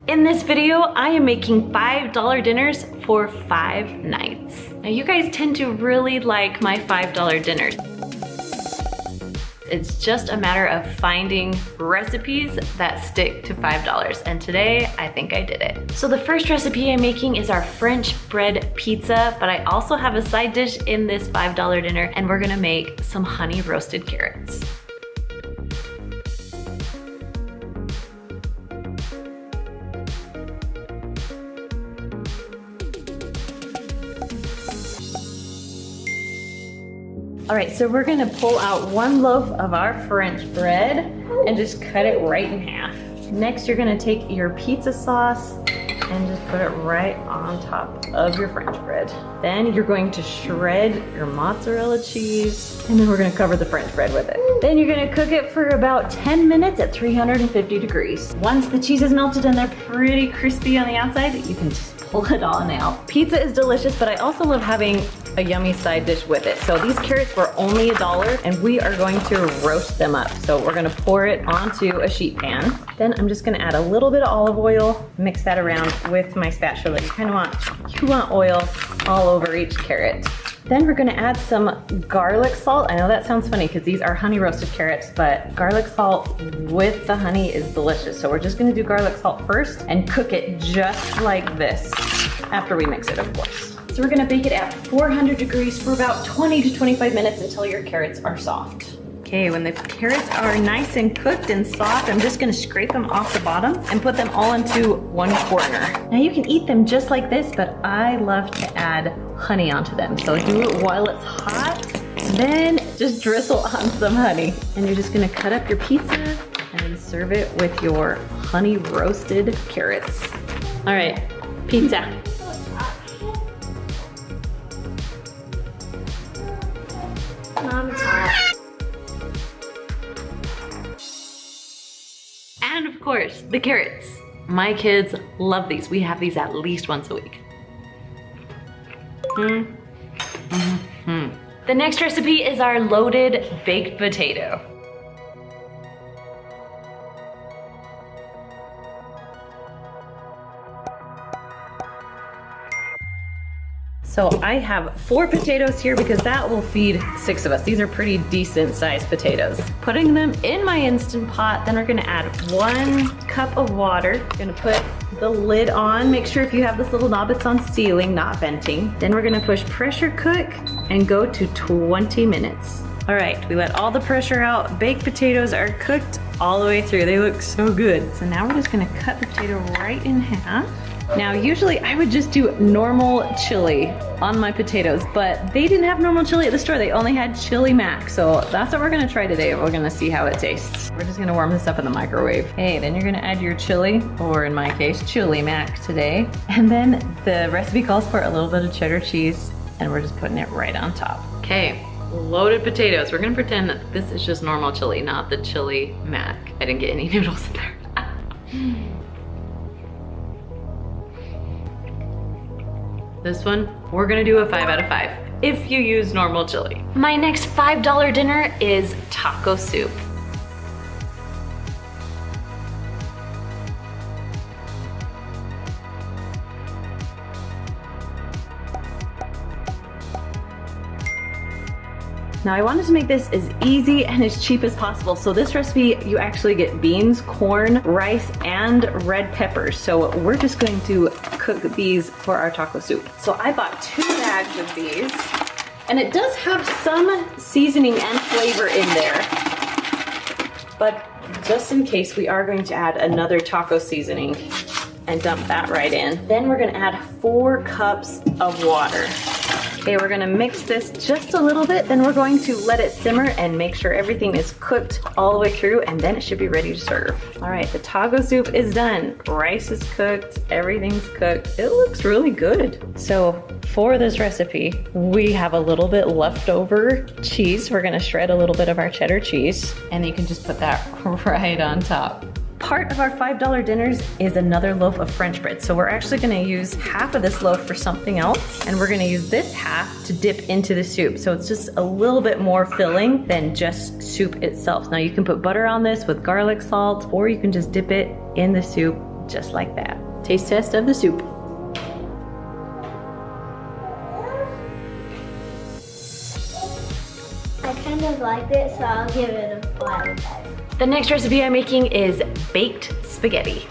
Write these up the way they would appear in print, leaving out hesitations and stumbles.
In this video, I am making $5 dinners for 5 nights. Now you guys tend to really like my $5 dinners. It's just a matter of finding recipes that stick to $5, and today I think I did it. So the first recipe I'm making is our French bread pizza, but I also have a side dish in this $5 dinner, and we're gonna make some honey roasted carrots. All right, so we're gonna pull out 1 loaf of our French bread and just cut it right in half. Next, you're gonna take your pizza sauce and just put it right on top of your French bread. Then you're going to shred your mozzarella cheese, and then we're gonna cover the French bread with it. Then you're gonna cook it for about 10 minutes at 350 degrees. Once the cheese is melted and they're pretty crispy on the outside, you can just pull it on out. Pizza is delicious, but I also love having a yummy side dish with it. So these carrots were only $1, and we are going to roast them up. So we're gonna pour it onto a sheet pan. Then I'm just gonna add a little bit of olive oil, mix that around with my spatula. You want oil all over each carrot. Then we're gonna add some garlic salt. I know that sounds funny because these are honey roasted carrots, but garlic salt with the honey is delicious. So we're just gonna do garlic salt first and cook it just like this after we mix it, of course. So we're gonna bake it at 400 degrees for about 20 to 25 minutes until your carrots are soft. Okay, when the carrots are nice and cooked and soft, I'm just gonna scrape them off the bottom and put them all into one corner. Now you can eat them just like this, but I love to add honey onto them. So do it while it's hot, then just drizzle on some honey. And you're just gonna cut up your pizza and then serve it with your honey roasted carrots. All right, pizza. Mom's hot. And of course, the carrots. My kids love these. We have these at least once a week. The next recipe is our loaded baked potato. So I have 4 potatoes here because that will feed 6 of us. These are pretty decent sized potatoes. Putting them in my Instant Pot, then we're gonna add 1 cup of water. Gonna put the lid on. Make sure if you have this little knob, it's on sealing, not venting. Then we're gonna push pressure cook and go to 20 minutes. All right, we let all the pressure out. Baked potatoes are cooked all the way through. They look so good. So now we're just gonna cut the potato right in half. Now, usually I would just do normal chili on my potatoes, but they didn't have normal chili at the store. They only had chili mac. So that's what we're gonna try today. We're gonna see how it tastes. We're just gonna warm this up in the microwave. Okay, then you're gonna add your chili, or in my case, chili mac today. And then the recipe calls for a little bit of cheddar cheese, and we're just putting it right on top. Okay, loaded potatoes. We're gonna pretend that this is just normal chili, not the chili mac. I didn't get any noodles in there. This one, we're gonna do a 5 out of 5 if you use normal chili. My next $5 dinner is taco soup. Now I wanted to make this as easy and as cheap as possible. So this recipe, you actually get beans, corn, rice, and red peppers. So we're just going to cook these for our taco soup. So I bought 2 bags of these, and it does have some seasoning and flavor in there. But just in case, we are going to add another taco seasoning and dump that right in. Then we're gonna add 4 cups of water. Okay, we're gonna mix this just a little bit, then we're going to let it simmer and make sure everything is cooked all the way through, and then it should be ready to serve. All right, the taco soup is done. Rice is cooked, everything's cooked. It looks really good. So for this recipe, we have a little bit leftover cheese. We're gonna shred a little bit of our cheddar cheese, and you can just put that right on top. Part of our $5 dinners is another loaf of French bread. So we're actually gonna use half of this loaf for something else, and we're gonna use this half to dip into the soup. So it's just a little bit more filling than just soup itself. Now you can put butter on this with garlic salt, or you can just dip it in the soup just like that. Taste test of the soup. I kind of like it, so I'll give it a 4 out of 5. The next recipe I'm making is baked spaghetti.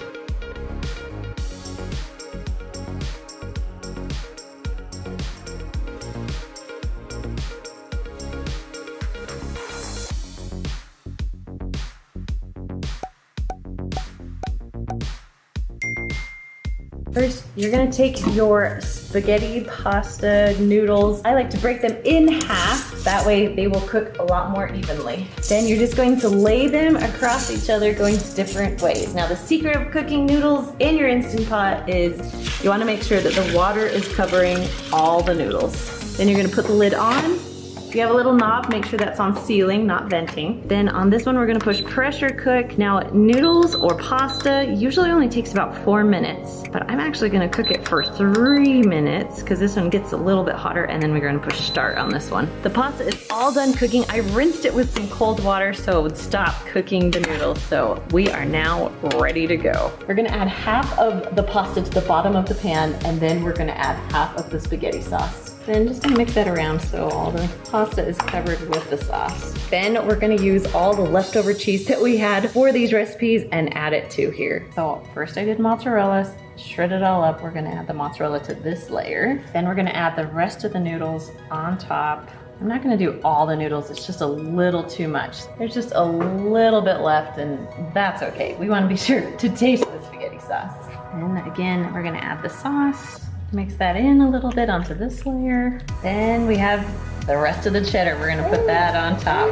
First, you're gonna take your spaghetti pasta noodles. I like to break them in half. That way they will cook a lot more evenly. Then you're just going to lay them across each other going different ways. Now the secret of cooking noodles in your Instant Pot is you wanna make sure that the water is covering all the noodles. Then you're gonna put the lid on. If you have a little knob, make sure that's on sealing, not venting. Then on this one, we're gonna push pressure cook. Now, noodles or pasta usually only takes about 4 minutes, but I'm actually gonna cook it for 3 minutes because this one gets a little bit hotter, and then we're gonna push start on this one. The pasta is all done cooking. I rinsed it with some cold water so it would stop cooking the noodles. So we are now ready to go. We're gonna add half of the pasta to the bottom of the pan, and then we're gonna add half of the spaghetti sauce. Then just gonna mix that around so all the pasta is covered with the sauce. Then we're gonna use all the leftover cheese that we had for these recipes and add it to here. So first I did mozzarella, shred it all up. We're gonna add the mozzarella to this layer. Then we're gonna add the rest of the noodles on top. I'm not gonna do all the noodles, it's just a little too much. There's just a little bit left, and that's okay. We wanna be sure to taste the spaghetti sauce. And again, we're gonna add the sauce. Mix that in a little bit onto this layer. Then we have the rest of the cheddar. We're gonna put that on top.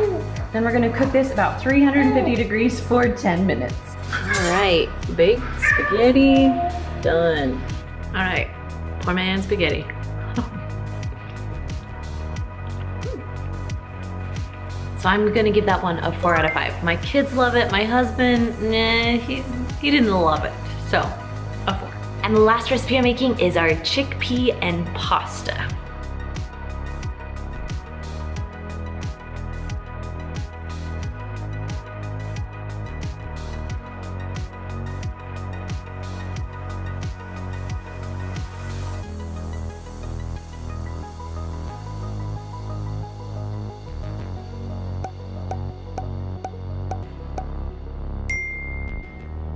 Then we're gonna cook this about 350 degrees for 10 minutes. All right, baked spaghetti, done. All right, poor man spaghetti. So I'm gonna give that one a 4 out of 5. My kids love it. My husband, nah, he didn't love it. So, a 4. And the last recipe I'm making is our chickpea and pasta.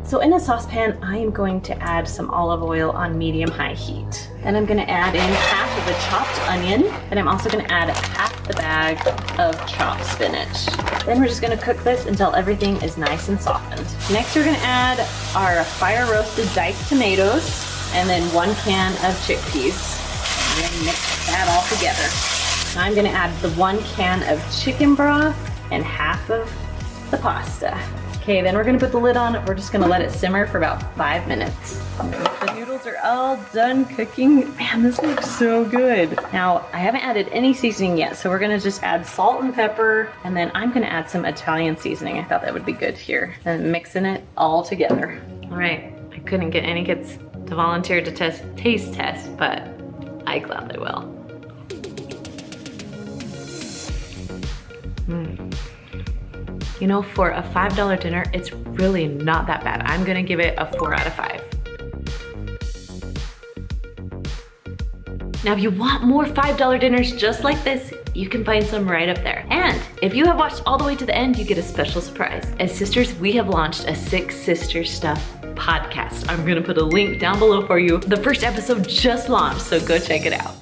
So in a saucepan, I am going to add some olive oil on medium-high heat. Then I'm gonna add in half of the chopped onion, and I'm also gonna add half the bag of chopped spinach. Then we're just gonna cook this until everything is nice and softened. Next, we're gonna add our fire-roasted diced tomatoes, and then 1 can of chickpeas. I'm gonna mix that all together. Now I'm gonna add the 1 can of chicken broth and half of the pasta. Okay, then we're gonna put the lid on. We're just gonna let it simmer for about 5 minutes. The noodles are all done cooking. Man, this looks so good. Now, I haven't added any seasoning yet, so we're gonna just add salt and pepper, and then I'm gonna add some Italian seasoning. I thought that would be good here. And mixing it all together. All right, I couldn't get any kids to volunteer to taste test, but I gladly will. You know, for a $5 dinner, it's really not that bad. I'm gonna give it a 4 out of 5. Now, if you want more $5 dinners just like this, you can find some right up there. And if you have watched all the way to the end, you get a special surprise. As sisters, we have launched a 6 Sisters Stuff podcast. I'm gonna put a link down below for you. The first episode just launched, so go check it out.